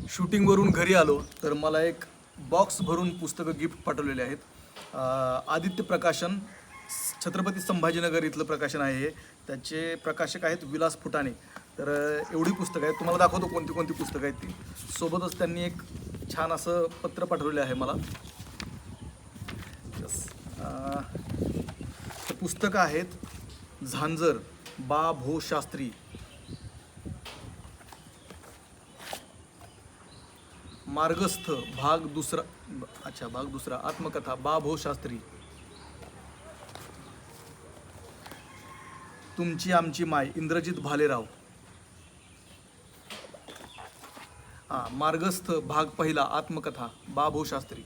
शूटिंगवरून घरी आलो तर मला एक बॉक्स भरून पुस्तकं गिफ्ट पाठवलेले आहेत. आदित्य प्रकाशन, छत्रपती संभाजीनगर इथलं प्रकाशन आहे हे. त्याचे प्रकाशक आहेत विलास फुटाणे. तर एवढी पुस्तकं आहेत, तुम्हाला दाखवतो कोणती कोणती पुस्तकं आहेत ती. सोबतच त्यांनी एक छान असं पत्र पाठवलेलं आहे मला. यस, पुस्तकं आहेत झांजर बा भो शास्त्री, मार्गस्थ भाग दुसरा, भाग दुसरा, आत्मकथा बा भो शास्त्री, तुमची आमची माय इंद्रजित भालेराव. मार्गस्थ भाग पहिला आत्मकथा बा भो शास्त्री.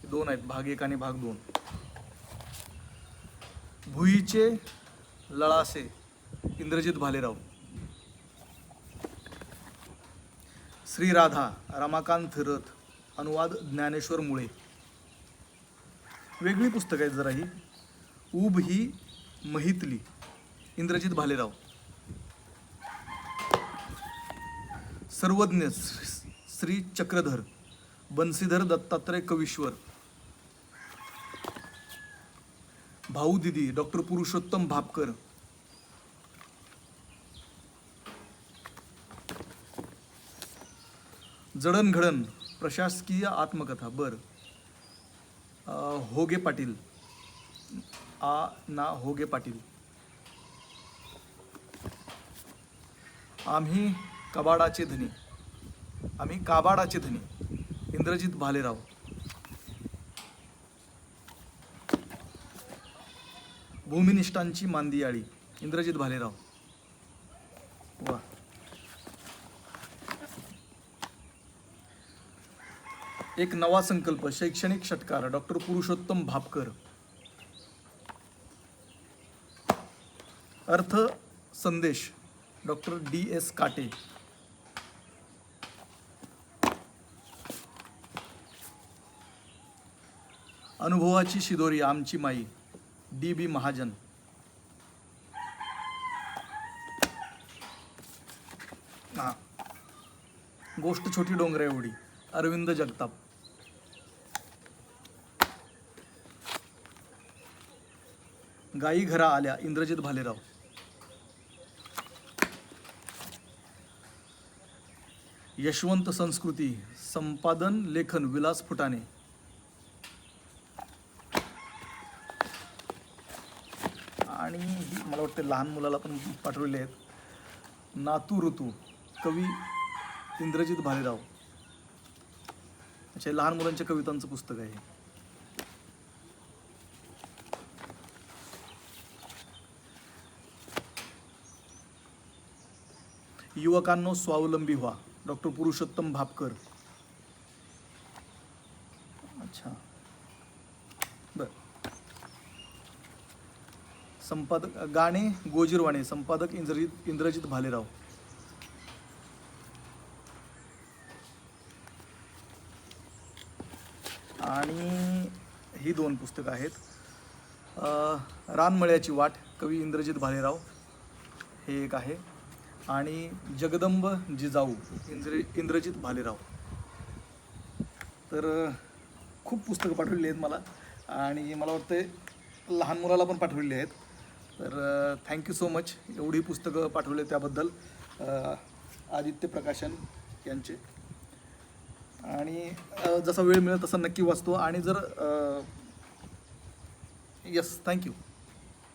दोन आहेत, भाग एक आणि भाग दोन. भुईचे लळासे इंद्रजित भालेराव. श्री राधा रमाकांत रथ अनुवाद ज्ञानेश्वर मुळे. वेगळी पुस्तकं आहेत जरा ही. उब ही महितली इंद्रजित भालेराव. सर्वज्ञ श्री चक्रधर बंसीधर दत्तात्रय कवीश्वर. भाऊ दिदी डॉक्टर पुरुषोत्तम भापकर. जडणघडण प्रशासकीय आत्मकथा होगे पाटील होगे पाटील. आम्ही कबाडाचे धनी इंद्रजित भालेराव. भूमिनिष्ठांची मांदियाळी इंद्रजित भालेराव. वा. एक नवा संकल्प शैक्षणिक षटकार डॉक्टर पुरुषोत्तम भापकर. अर्थ संदेश डॉक्टर DS काटे. अनुभवाची शिदोरी आमची माई DB महाजन. गोष्ट छोटी डोंगरा एवढी अरविंद जगताप. गाई घरा आल्या इंद्रजित भालेराव. यशवंत संस्कृती संपादन लेखन विलास फुटाणे. आणि मला वाटतं लहान मुलाला पण पाठवलेले आहेत. नातू ऋतू कवी इंद्रजित भालेराव. अच्छा, लहान मुलांच्या कवितांचं पुस्तक आहे. युवकांनो स्वावलंबी व्हा डॉक्टर पुरुषोत्तम भापकर. अच्छा, बर. संपादक गाणे गोजीरवाणे, संपादक इंद्रजित भालेराव. आणि ही दोन पुस्तकं आहेत. रानमळ्याची वाट कवी इंद्रजित भालेराव हे एक आहे. आणि जगदंब जिजाऊ इंद्रजित भालेराव. तर खूप पुस्तकं पाठवलेली आहेत मला, आणि मला वाटतं लहान मुलाला पण पाठवलेली आहेत. तर थँक्यू सो मच एवढी पुस्तकं पाठवले त्याबद्दल आदित्य प्रकाशन यांचे. आणि जसा वेळ मिळेल तसा नक्की वाचतो. आणि जर यस, थँक्यू.